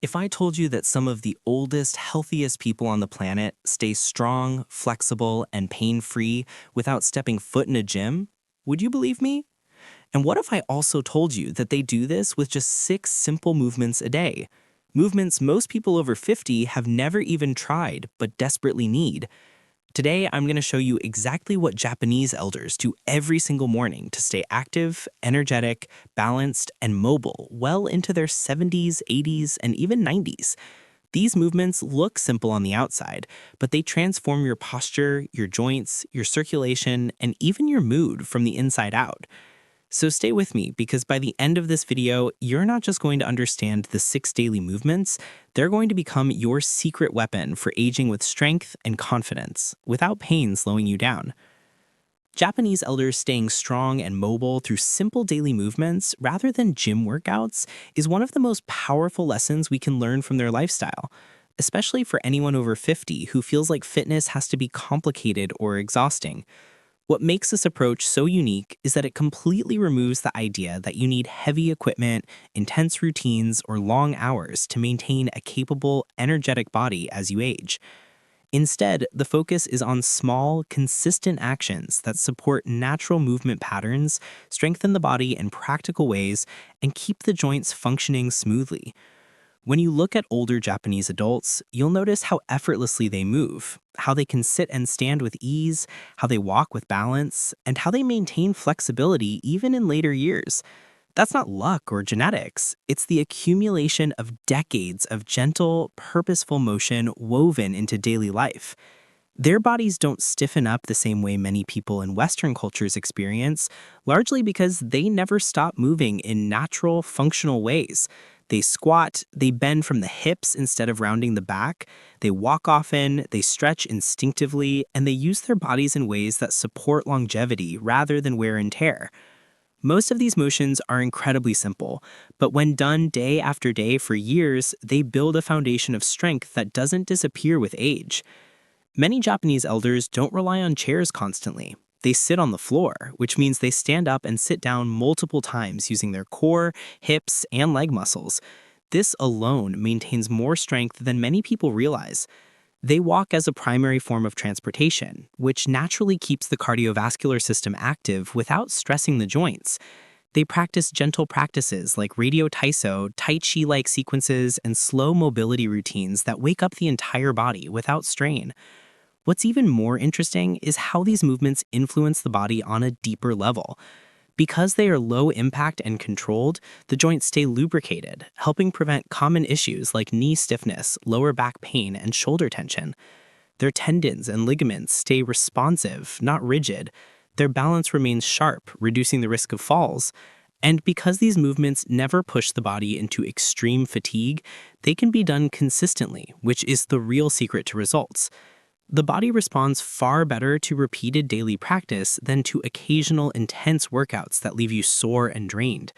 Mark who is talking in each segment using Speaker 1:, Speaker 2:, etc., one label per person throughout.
Speaker 1: If I told you that some of the oldest, healthiest people on the planet stay strong, flexible, and pain-free without stepping foot in a gym, would you believe me? And what if I also told you that they do this with just 6 simple movements a day? Movements most people over 50 have never even tried but desperately need. Today, I'm going to show you exactly what Japanese elders do every single morning to stay active, energetic, balanced, and mobile well into their 70s, 80s, and even 90s. These movements look simple on the outside, but they transform your posture, your joints, your circulation, and even your mood from the inside out. So stay with me because by the end of this video, you're not just going to understand the 6 daily movements, they're going to become your secret weapon for aging with strength and confidence, without pain slowing you down. Japanese elders staying strong and mobile through simple daily movements rather than gym workouts is one of the most powerful lessons we can learn from their lifestyle, especially for anyone over 50 who feels like fitness has to be complicated or exhausting. What makes this approach so unique is that it completely removes the idea that you need heavy equipment, intense routines, or long hours to maintain a capable, energetic body as you age. Instead, the focus is on small, consistent actions that support natural movement patterns, strengthen the body in practical ways, and keep the joints functioning smoothly. When you look at older Japanese adults, you'll notice how effortlessly they move, how they can sit and stand with ease, how they walk with balance, and how they maintain flexibility even in later years. That's not luck or genetics, it's the accumulation of decades of gentle, purposeful motion woven into daily life. Their bodies don't stiffen up the same way many people in Western cultures experience, largely because they never stop moving in natural, functional ways. They squat, they bend from the hips instead of rounding the back, they walk often, they stretch instinctively, and they use their bodies in ways that support longevity rather than wear and tear. Most of these motions are incredibly simple, but when done day after day for years, they build a foundation of strength that doesn't disappear with age. Many Japanese elders don't rely on chairs constantly. They sit on the floor, which means they stand up and sit down multiple times using their core, hips, and leg muscles. This alone maintains more strength than many people realize. They walk as a primary form of transportation, which naturally keeps the cardiovascular system active without stressing the joints. They practice gentle practices like radio taiso, tai chi-like sequences, and slow mobility routines that wake up the entire body without strain. What's even more interesting is how these movements influence the body on a deeper level. Because they are low impact and controlled, the joints stay lubricated, helping prevent common issues like knee stiffness, lower back pain, and shoulder tension. Their tendons and ligaments stay responsive, not rigid. Their balance remains sharp, reducing the risk of falls. And because these movements never push the body into extreme fatigue, they can be done consistently, which is the real secret to results. The body responds far better to repeated daily practice than to occasional intense workouts that leave you sore and drained.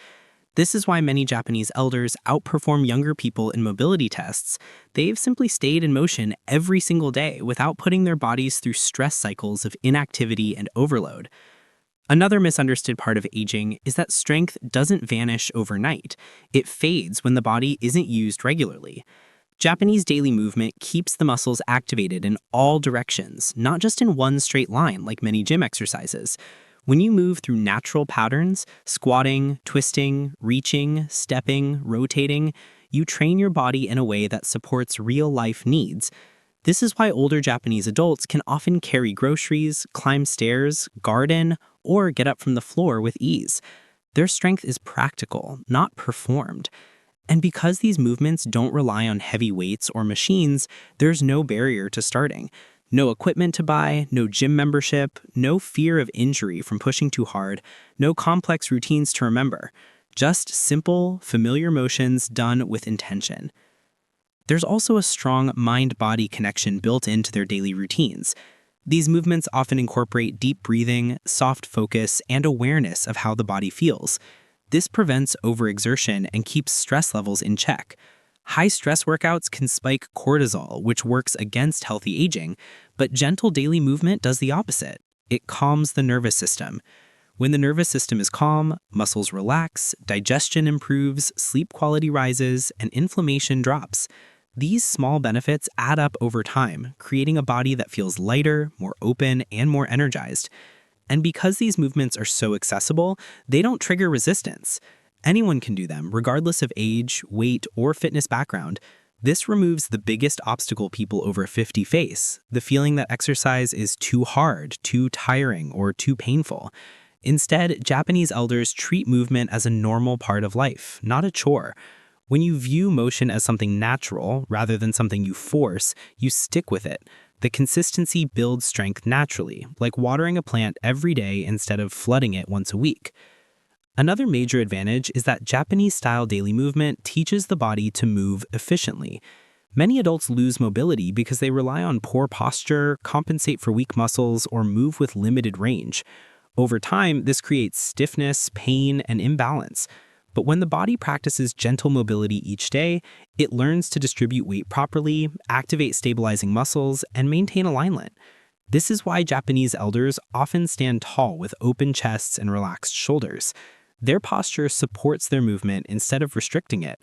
Speaker 1: This is why many Japanese elders outperform younger people in mobility tests. They've simply stayed in motion every single day without putting their bodies through stress cycles of inactivity and overload. Another misunderstood part of aging is that strength doesn't vanish overnight. It fades when the body isn't used regularly. Japanese daily movement keeps the muscles activated in all directions, not just in one straight line like many gym exercises. When you move through natural patterns, squatting, twisting, reaching, stepping, rotating, you train your body in a way that supports real-life needs. This is why older Japanese adults can often carry groceries, climb stairs, garden, or get up from the floor with ease. Their strength is practical, not performed. And because these movements don't rely on heavy weights or machines, there's no barrier to starting. No equipment to buy, no gym membership, no fear of injury from pushing too hard, no complex routines to remember. Just simple, familiar motions done with intention. There's also a strong mind-body connection built into their daily routines. These movements often incorporate deep breathing, soft focus, and awareness of how the body feels. This prevents overexertion and keeps stress levels in check. High-stress workouts can spike cortisol, which works against healthy aging, but gentle daily movement does the opposite. It calms the nervous system. When the nervous system is calm, muscles relax, digestion improves, sleep quality rises, and inflammation drops. These small benefits add up over time, creating a body that feels lighter, more open, and more energized. And because these movements are so accessible, they don't trigger resistance. Anyone can do them, regardless of age, weight, or fitness background. This removes the biggest obstacle people over 50 face, the feeling that exercise is too hard, too tiring, or too painful. Instead, Japanese elders treat movement as a normal part of life, not a chore. When you view motion as something natural rather than something you force, you stick with it. The consistency builds strength naturally, like watering a plant every day instead of flooding it once a week. Another major advantage is that Japanese-style daily movement teaches the body to move efficiently. Many adults lose mobility because they rely on poor posture, compensate for weak muscles, or move with limited range. Over time, this creates stiffness, pain, and imbalance. But when the body practices gentle mobility each day, it learns to distribute weight properly, activate stabilizing muscles, and maintain alignment. This is why Japanese elders often stand tall with open chests and relaxed shoulders. Their posture supports their movement instead of restricting it.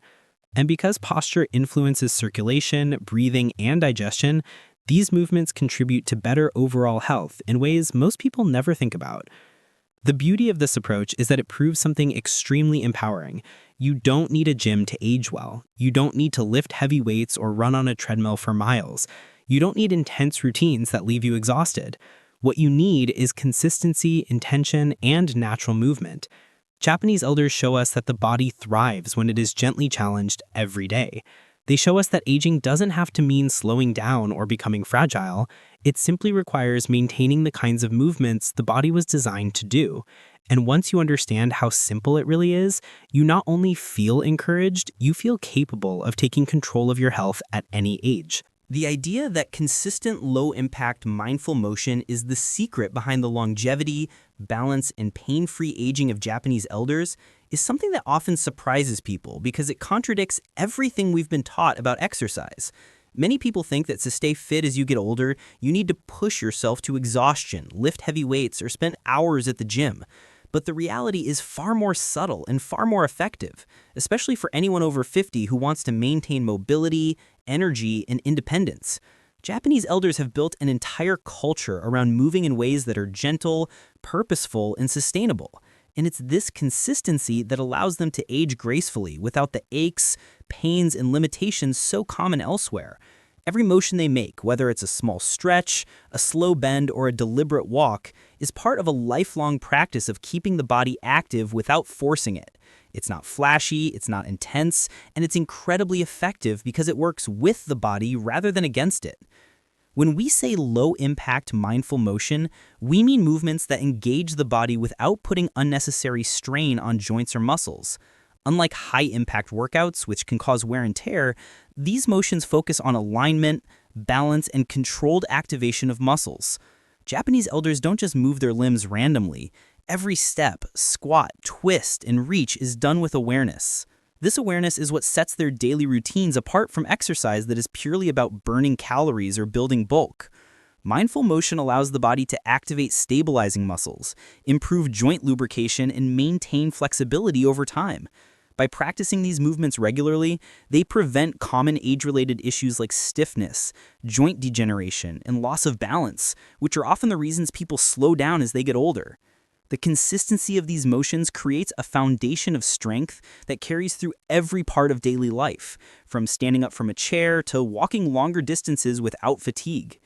Speaker 1: And because posture influences circulation, breathing, and digestion, these movements contribute to better overall health in ways most people never think about. The beauty of this approach is that it proves something extremely empowering. You don't need a gym to age well. You don't need to lift heavy weights or run on a treadmill for miles. You don't need intense routines that leave you exhausted. What you need is consistency, intention, and natural movement. Japanese elders show us that the body thrives when it is gently challenged every day. They show us that aging doesn't have to mean slowing down or becoming fragile. It simply requires maintaining the kinds of movements the body was designed to do. And once you understand how simple it really is, you not only feel encouraged, you feel capable of taking control of your health at any age. The idea that consistent low-impact mindful motion is the secret behind the longevity, balance, and pain-free aging of Japanese elders is something that often surprises people because it contradicts everything we've been taught about exercise. Many people think that to stay fit as you get older, you need to push yourself to exhaustion, lift heavy weights, or spend hours at the gym. But the reality is far more subtle and far more effective, especially for anyone over 50 who wants to maintain mobility, energy, and independence. Japanese elders have built an entire culture around moving in ways that are gentle, purposeful, and sustainable. And it's this consistency that allows them to age gracefully without the aches, pains, and limitations so common elsewhere. Every motion they make, whether it's a small stretch, a slow bend, or a deliberate walk, is part of a lifelong practice of keeping the body active without forcing it. It's not flashy, it's not intense, and it's incredibly effective because it works with the body rather than against it. When we say low-impact mindful motion, we mean movements that engage the body without putting unnecessary strain on joints or muscles. Unlike high-impact workouts, which can cause wear and tear, these motions focus on alignment, balance, and controlled activation of muscles. Japanese elders don't just move their limbs randomly. Every step, squat, twist, and reach is done with awareness. This awareness is what sets their daily routines apart from exercise that is purely about burning calories or building bulk. Mindful motion allows the body to activate stabilizing muscles, improve joint lubrication, and maintain flexibility over time. By practicing these movements regularly, they prevent common age-related issues like stiffness, joint degeneration, and loss of balance, which are often the reasons people slow down as they get older. The consistency of these motions creates a foundation of strength that carries through every part of daily life, from standing up from a chair to walking longer distances without fatigue.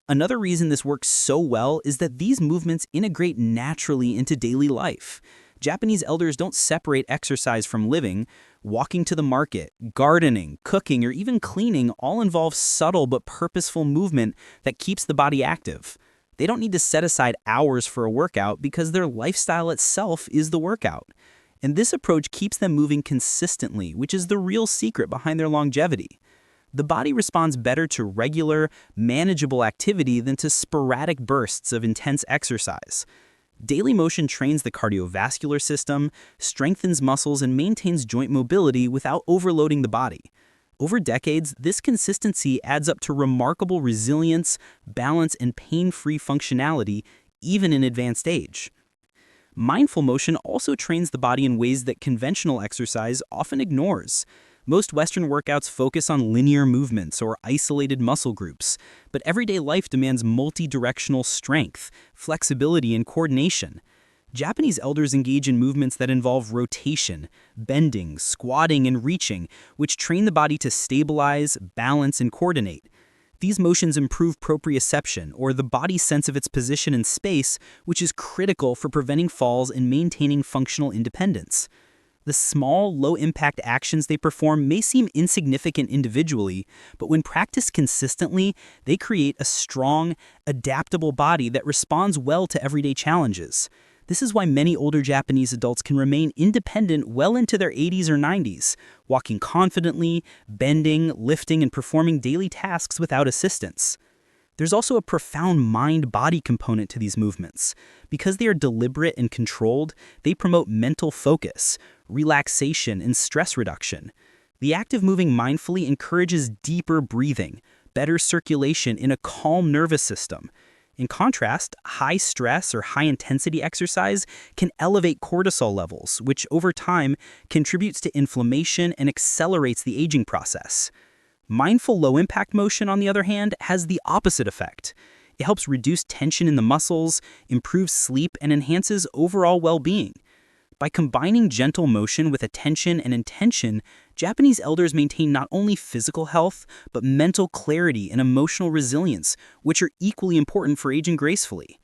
Speaker 1: Another reason this works so well is that these movements integrate naturally into daily life. Japanese elders don't separate exercise from living. Walking to the market, gardening, cooking, or even cleaning all involve subtle but purposeful movement that keeps the body active. They don't need to set aside hours for a workout because their lifestyle itself is the workout. And this approach keeps them moving consistently, which is the real secret behind their longevity. The body responds better to regular, manageable activity than to sporadic bursts of intense exercise. Daily motion trains the cardiovascular system, strengthens muscles, and maintains joint mobility without overloading the body. Over decades, this consistency adds up to remarkable resilience, balance, and pain-free functionality, even in advanced age.
Speaker 2: Mindful motion also trains the body in ways that conventional exercise often ignores. Most Western workouts focus on linear movements or isolated muscle groups, but everyday life demands multi-directional strength, flexibility, and coordination. Japanese elders engage in movements that involve rotation, bending, squatting, and reaching, which train the body to stabilize, balance, and coordinate. These motions improve proprioception, or the body's sense of its position in space, which is critical for preventing falls and maintaining functional independence. The small, low-impact actions they perform may seem insignificant individually, but when practiced consistently, they create a strong, adaptable body that responds well to everyday challenges. This is why many older Japanese adults can remain independent well into their 80s or 90s, walking confidently, bending, lifting, and performing daily tasks without assistance. There's also a profound mind-body component to these movements. Because they are deliberate and controlled, they promote mental focus, relaxation, and stress reduction. The act of moving mindfully encourages deeper breathing, better circulation in a calm nervous system. In contrast, high stress or high intensity exercise can elevate cortisol levels, which over time contributes to inflammation and accelerates the aging process. Mindful low-impact motion, on the other hand, has the opposite effect. It helps reduce tension in the muscles, improves sleep, and enhances overall well-being. By combining gentle motion with attention and intention, Japanese elders maintain not only physical health, but mental clarity and emotional resilience, which are equally important for aging gracefully.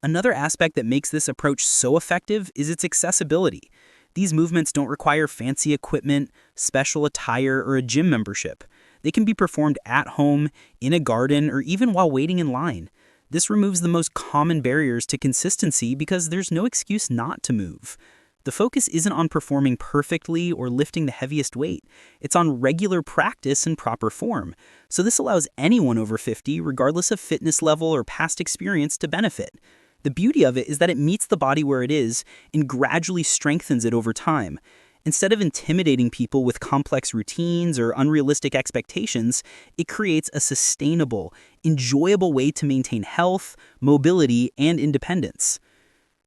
Speaker 2: Another aspect that makes this approach so effective is its accessibility. These movements don't require fancy equipment, special attire, or a gym membership. They can be performed at home, in a garden, or even while waiting in line. This removes the most common barriers to consistency because there's no excuse not to move. The focus isn't on performing perfectly or lifting the heaviest weight. It's on regular practice and proper form. So this allows anyone over 50, regardless of fitness level or past experience, to benefit. The beauty of it is that it meets the body where it is and gradually strengthens it over time. Instead of intimidating people with complex routines or unrealistic expectations, it creates a sustainable, enjoyable way to maintain health, mobility, and independence.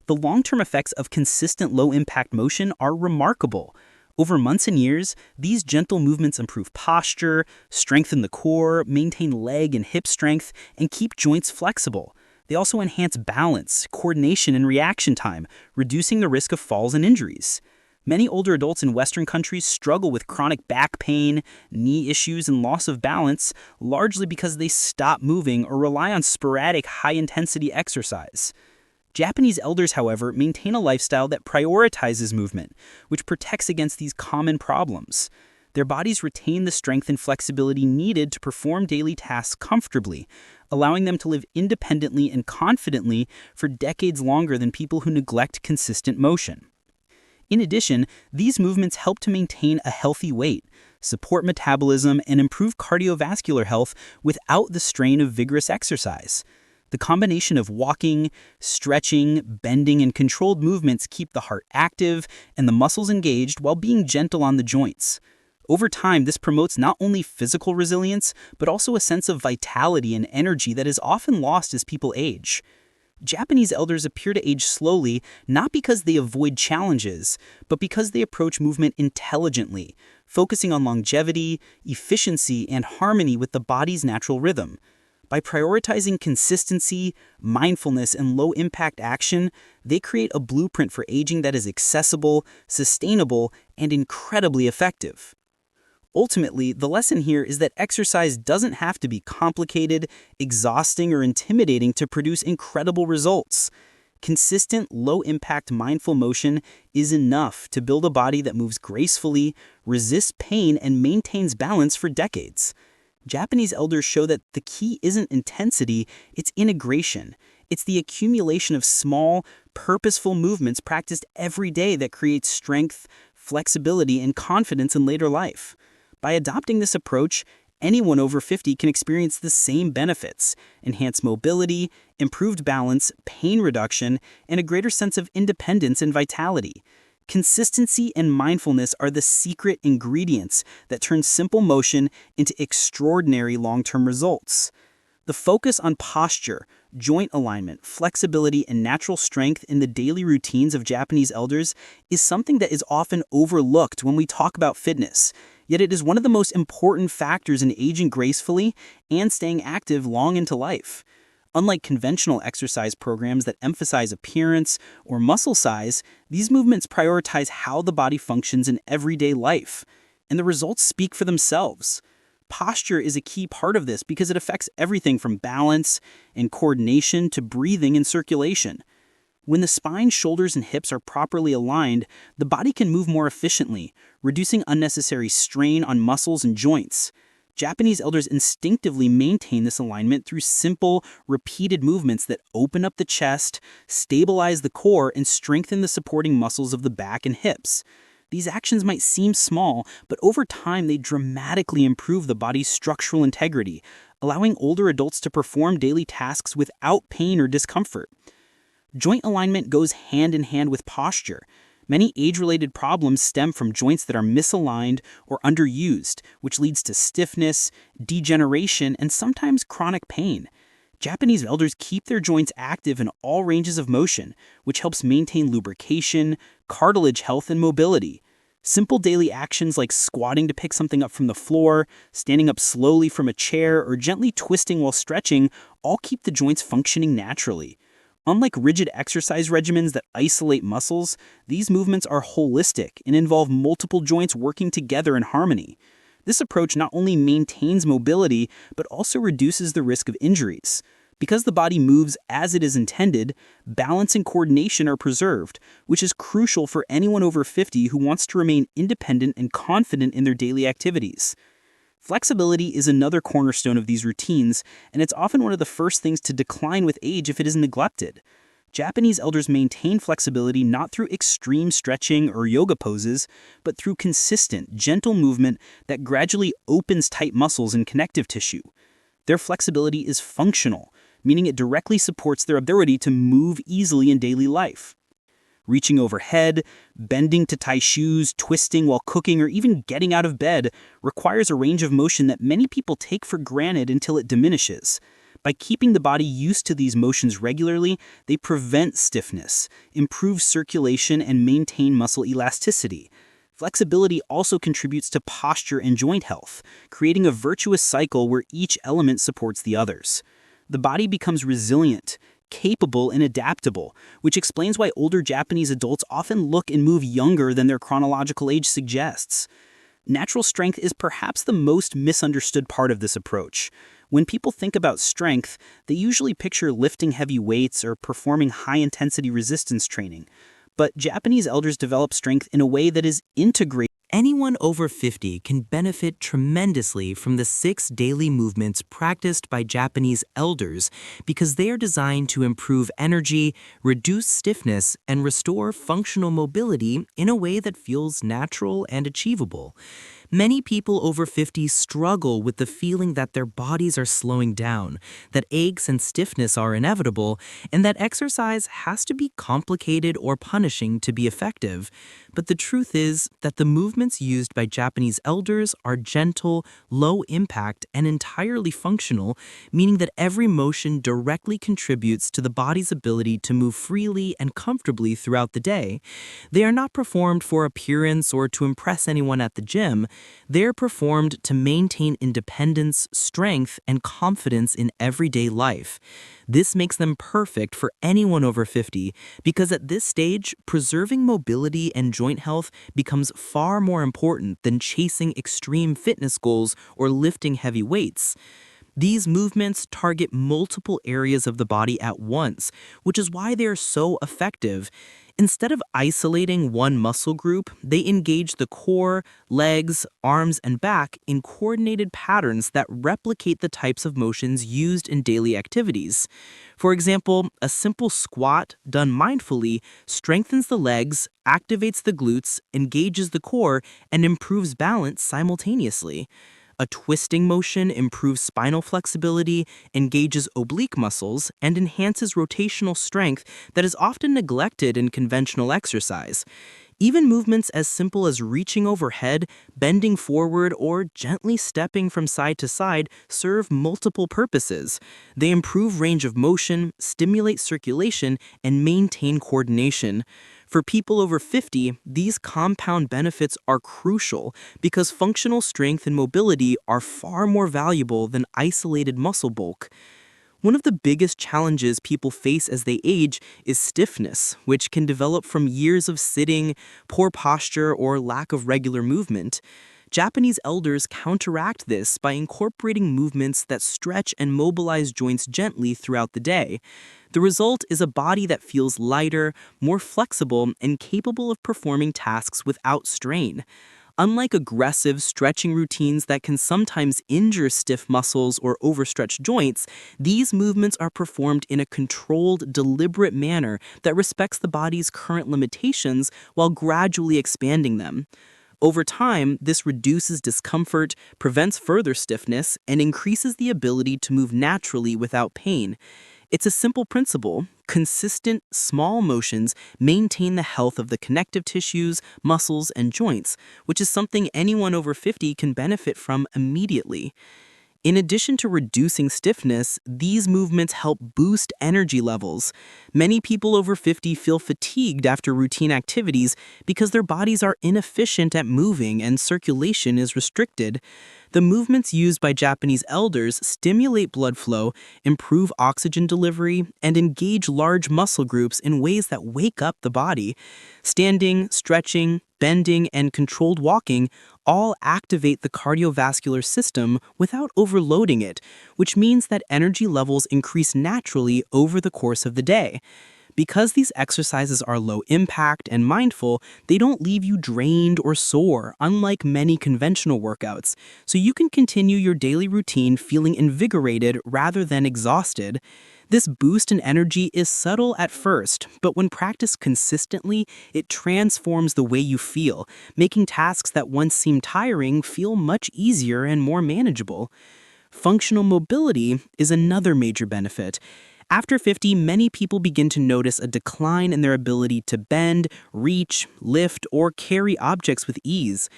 Speaker 2: The long-term effects of consistent low-impact motion are remarkable. Over months and years, these gentle movements improve posture, strengthen the core, maintain leg and hip strength, and keep joints flexible. They also enhance balance, coordination, and reaction time, reducing the risk of falls and injuries. Many older adults in Western countries struggle with chronic back pain, knee issues, and loss of balance, largely because they stop moving or rely on sporadic high-intensity exercise. Japanese elders, however, maintain a lifestyle that prioritizes movement, which protects against these common problems. Their bodies retain the strength and flexibility needed to perform daily tasks comfortably, allowing them to live independently and confidently for decades longer than people who neglect consistent motion. In addition, these movements help to maintain a healthy weight, support metabolism, and improve cardiovascular health without the strain of vigorous exercise. The combination of walking, stretching, bending, and controlled movements keep the heart active and the muscles engaged while being gentle on the joints. Over time, this promotes not only physical resilience, but also a sense of vitality and energy that is often lost as people age. Japanese elders appear to age slowly not because they avoid challenges, but because they approach movement intelligently, focusing on longevity, efficiency, and harmony with the body's natural rhythm. By prioritizing consistency, mindfulness, and low-impact action, they create a blueprint for aging that is accessible, sustainable, and incredibly effective. Ultimately, the lesson here is that exercise doesn't have to be complicated, exhausting, or intimidating to produce incredible results. Consistent, low-impact mindful motion is enough to build a body that moves gracefully, resists pain, and maintains balance for decades. Japanese elders show that the key isn't intensity, it's integration. It's the accumulation of small, purposeful movements practiced every day that creates strength, flexibility, and confidence in later life. By adopting this approach, anyone over 50 can experience the same benefits: enhanced mobility, improved balance, pain reduction, and a greater sense of independence and vitality. Consistency and mindfulness are the secret ingredients that turn simple motion into extraordinary long-term results. The focus on posture, Joint alignment, flexibility, and natural strength in the daily routines of Japanese elders is something that is often overlooked when we talk about fitness. Yet it is one of the most important factors in aging gracefully and staying active long into life. Unlike conventional exercise programs that emphasize appearance or muscle size, these movements prioritize how the body functions in everyday life. And the results speak for themselves. Posture is a key part of this because it affects everything from balance and coordination to breathing and circulation. When the spine, shoulders, and hips are properly aligned, the body can move more efficiently, reducing unnecessary strain on muscles and joints. Japanese elders instinctively maintain this alignment through simple, repeated movements that open up the chest, stabilize the core, and strengthen the supporting muscles of the back and hips. These actions might seem small, but over time they dramatically improve the body's structural integrity, allowing older adults to perform daily tasks without pain or discomfort. Joint alignment goes hand in hand with posture. Many age-related problems stem from joints that are misaligned or underused, which leads to stiffness, degeneration, and sometimes chronic pain. Japanese elders keep their joints active in all ranges of motion, which helps maintain lubrication, cartilage health, and mobility. Simple daily actions like squatting to pick something up from the floor, standing up slowly from a chair, or gently twisting while stretching all keep the joints functioning naturally. Unlike rigid exercise regimens that isolate muscles, these movements are holistic and involve multiple joints working together in harmony. This approach not only maintains mobility, but also reduces the risk of injuries. Because the body moves as it is intended, balance and coordination are preserved, which is crucial for anyone over 50 who wants to remain independent and confident in their daily activities. Flexibility is another cornerstone of these routines, and it's often one of the first things to decline with age if it is neglected. Japanese elders maintain flexibility not through extreme stretching or yoga poses, but through consistent, gentle movement that gradually opens tight muscles and connective tissue. Their flexibility is functional, meaning it directly supports their ability to move easily in daily life. Reaching overhead, bending to tie shoes, twisting while cooking, or even getting out of bed requires a range of motion that many people take for granted until it diminishes. By keeping the body used to these motions regularly, they prevent stiffness, improve circulation, and maintain muscle elasticity. Flexibility also contributes to posture and joint health, creating a virtuous cycle where each element supports the others. The body becomes resilient, capable, and adaptable, which explains why older Japanese adults often look and move younger than their chronological age suggests. Natural strength is perhaps the most misunderstood part of this approach. When people think about strength, they usually picture lifting heavy weights or performing high-intensity resistance training. But Japanese elders develop strength in a way that is integrated.
Speaker 1: Anyone over 50 can benefit tremendously from the 6 daily movements practiced by Japanese elders because they are designed to improve energy, reduce stiffness, and restore functional mobility in a way that feels natural and achievable. Many people over 50 struggle with the feeling that their bodies are slowing down, that aches and stiffness are inevitable, and that exercise has to be complicated or punishing to be effective. But the truth is that the movements used by Japanese elders are gentle, low impact, and entirely functional, meaning that every motion directly contributes to the body's ability to move freely and comfortably throughout the day. They are not performed for appearance or to impress anyone at the gym. They are performed to maintain independence, strength, and confidence in everyday life. This makes them perfect for anyone over 50 because at this stage, preserving mobility and joint health becomes far more important than chasing extreme fitness goals or lifting heavy weights. These movements target multiple areas of the body at once, which is why they are so effective. Instead of isolating one muscle group, they engage the core, legs, arms, and back in coordinated patterns that replicate the types of motions used in daily activities. For example, a simple squat done mindfully strengthens the legs, activates the glutes, engages the core, and improves balance simultaneously. A twisting motion improves spinal flexibility, engages oblique muscles, and enhances rotational strength that is often neglected in conventional exercise.
Speaker 2: Even movements as simple as reaching overhead, bending forward, or gently stepping from side to side serve multiple purposes. They improve range of motion, stimulate circulation, and maintain coordination. For people over 50, these compound benefits are crucial because functional strength and mobility are far more valuable than isolated muscle bulk. One of the biggest challenges people face as they age is stiffness, which can develop from years of sitting, poor posture, or lack of regular movement. Japanese elders counteract this by incorporating movements that stretch and mobilize joints gently throughout the day. The result is a body that feels lighter, more flexible, and capable of performing tasks without strain. Unlike aggressive stretching routines that can sometimes injure stiff muscles or overstretch joints, these movements are performed in a controlled, deliberate manner that respects the body's current limitations while gradually expanding them. Over time, this reduces discomfort, prevents further stiffness, and increases the ability to move naturally without pain. It's a simple principle. Consistent, small motions maintain the health of the connective tissues, muscles, and joints, which is something anyone over 50 can benefit from immediately. In addition to reducing stiffness, these movements help boost energy levels. Many people over 50 feel fatigued after routine activities because their bodies are inefficient at moving and circulation is restricted. The movements used by Japanese elders stimulate blood flow, improve oxygen delivery, and engage large muscle groups in ways that wake up the body. Standing, stretching, bending, and controlled walking all activate the cardiovascular system without overloading it, which means that energy levels increase naturally over the course of the day. Because these exercises are low impact and mindful, they don't leave you drained or sore, unlike many conventional workouts, so you can continue your daily routine feeling invigorated rather than exhausted. This boost in energy is subtle at first, but when practiced consistently, it transforms the way you feel, making tasks that once seemed tiring feel much easier and more manageable. Functional mobility is another major benefit. After 50, many people begin to notice a decline in their ability to bend, reach, lift, or carry objects with ease.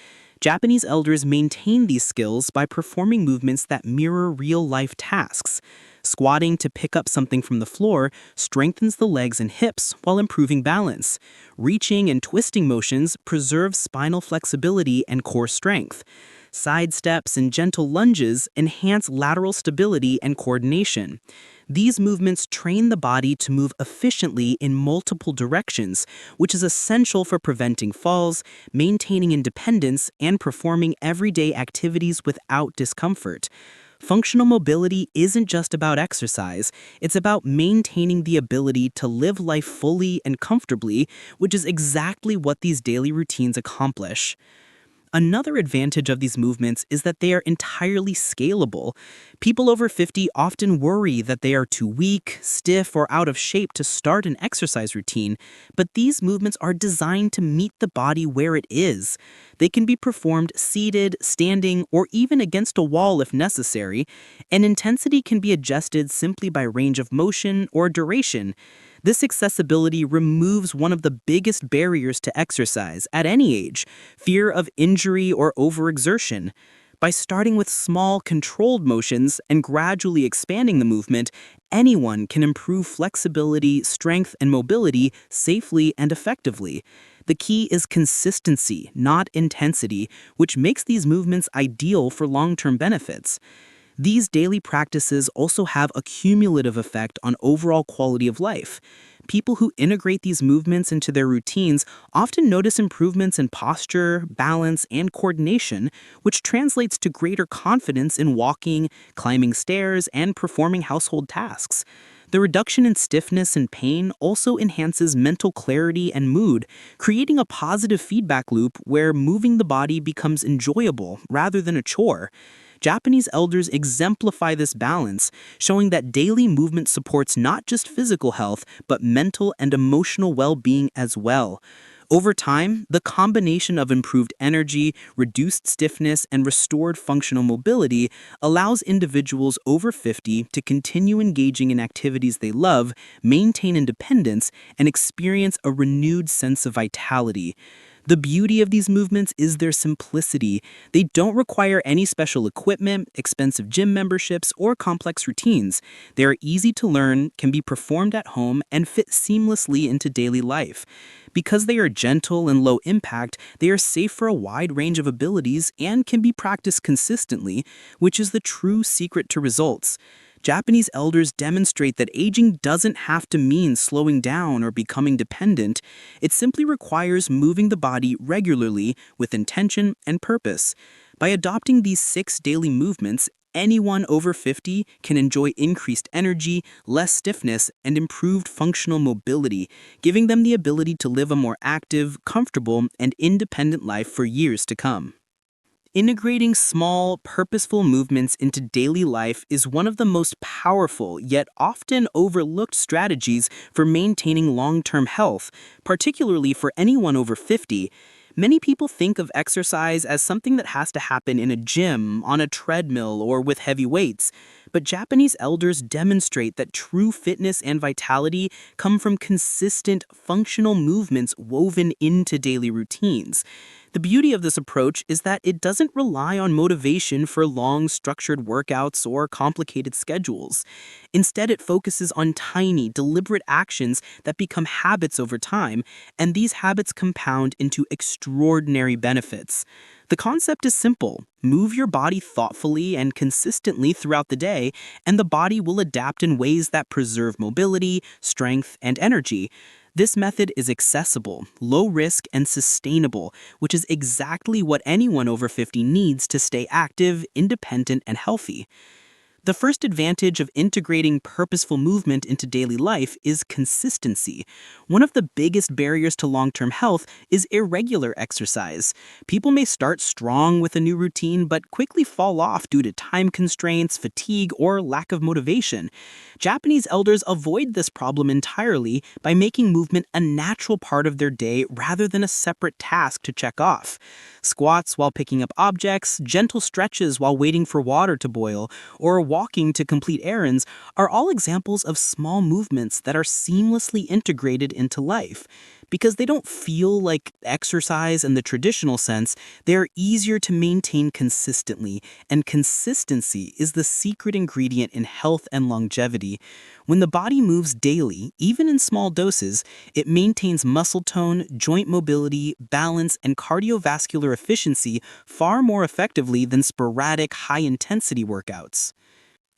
Speaker 2: Japanese elders maintain these skills by performing movements that mirror real-life tasks. Squatting to pick up something from the floor strengthens the legs and hips while improving balance. Reaching and twisting motions preserve spinal flexibility and core strength. Side steps and gentle lunges enhance lateral stability and coordination. These movements train the body to move efficiently in multiple directions, which is essential for preventing falls, maintaining independence, and performing everyday activities without discomfort. Functional mobility isn't just about exercise, it's about maintaining the ability to live life fully and comfortably, which is exactly what these daily routines accomplish. Another advantage of these movements is that they are entirely scalable. People over 50 often worry that they are too weak, stiff, or out of shape to start an exercise routine, but these movements are designed to meet the body where it is. They can be performed seated, standing, or even against a wall if necessary, and intensity can be adjusted simply by range of motion or duration. This accessibility removes one of the biggest barriers to exercise at any age, fear of injury or overexertion. By starting with small, controlled motions and gradually expanding the movement, anyone can improve flexibility, strength, and mobility safely and effectively. The key is consistency, not intensity, which makes these movements ideal for long-term benefits. These daily practices also have a cumulative effect on overall quality of life. People who integrate these movements into their routines often notice improvements in posture, balance, and coordination, which translates to greater confidence in walking, climbing stairs, and performing household tasks. The reduction in stiffness and pain also enhances mental clarity and mood, creating a positive feedback loop where moving the body becomes enjoyable rather than a chore. Japanese elders exemplify this balance, showing that daily movement supports not just physical health, but mental and emotional well-being as well. Over time, the combination of improved energy, reduced stiffness, and restored functional mobility allows individuals over 50 to continue engaging in activities they love, maintain independence, and experience a renewed sense of vitality. The beauty of these movements is their simplicity. They don't require any special equipment, expensive gym memberships, or complex routines. They are easy to learn, can be performed at home, and fit seamlessly into daily life. Because they are gentle and low impact, they are safe for a wide range of abilities and can be practiced consistently, which is the true secret to results. Japanese elders demonstrate that aging doesn't have to mean slowing down or becoming dependent. It simply requires moving the body regularly with intention and purpose. By adopting these 6 daily movements, anyone over 50 can enjoy increased energy, less stiffness, and improved functional mobility, giving them the ability to live a more active, comfortable, and independent life for years to come. Integrating small, purposeful movements into daily life is one of the most powerful yet often overlooked strategies for maintaining long-term health, particularly for anyone over 50. Many people think of exercise as something that has to happen in a gym, on a treadmill, or with heavy weights. But Japanese elders demonstrate that true fitness and vitality come from consistent, functional movements woven into daily routines. The beauty of this approach is that it doesn't rely on motivation for long, structured workouts or complicated schedules. Instead, it focuses on tiny, deliberate actions that become habits over time, and these habits compound into extraordinary benefits. The concept is simple. Move your body thoughtfully and consistently throughout the day, and the body will adapt in ways that preserve mobility, strength, and energy. This method is accessible, low risk, and sustainable, which is exactly what anyone over 50 needs to stay active, independent, and healthy. The first advantage of integrating purposeful movement into daily life is consistency. One of the biggest barriers to long-term health is irregular exercise. People may start strong with a new routine but quickly fall off due to time constraints, fatigue, or lack of motivation. Japanese elders avoid this problem entirely by making movement a natural part of their day rather than a separate task to check off. Squats while picking up objects, gentle stretches while waiting for water to boil, or walking to complete errands are all examples of small movements that are seamlessly integrated into life. Because they don't feel like exercise in the traditional sense, they are easier to maintain consistently, and consistency is the secret ingredient in health and longevity. When the body moves daily, even in small doses, it maintains muscle tone, joint mobility, balance, and cardiovascular efficiency far more effectively than sporadic, high-intensity workouts.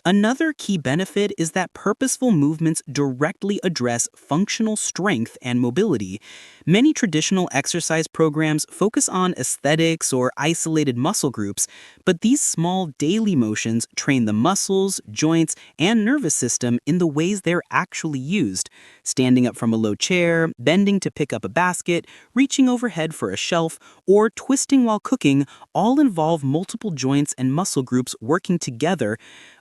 Speaker 2: Another key benefit is that purposeful movements directly address functional strength and mobility. Many traditional exercise programs focus on aesthetics or isolated muscle groups, but these small daily motions train the muscles, joints, and nervous system in the ways they're actually used. Standing up from a low chair, bending to pick up a basket, reaching overhead for a shelf, or twisting while cooking all involve multiple joints and muscle groups working together.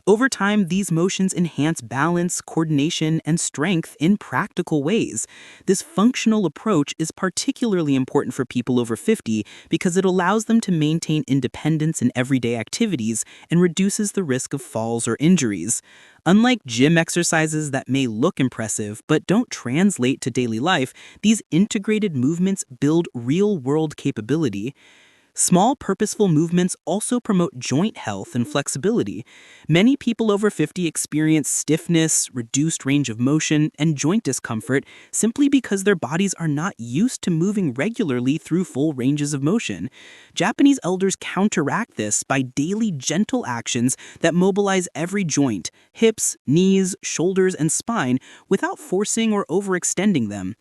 Speaker 2: Over time, these motions enhance balance, coordination, and strength in practical ways. This functional approach is particularly important for people over 50 because it allows them to maintain independence in everyday activities and reduces the risk of falls or injuries. Unlike gym exercises that may look impressive but don't translate to daily life, these integrated movements build real-world capability. Small purposeful movements also promote joint health and flexibility. Many people over 50 experience stiffness, reduced range of motion, and joint discomfort simply because their bodies are not used to moving regularly through full ranges of motion. Japanese elders counteract this by daily gentle actions that mobilize every joint, hips, knees, shoulders, and spine without forcing or overextending them.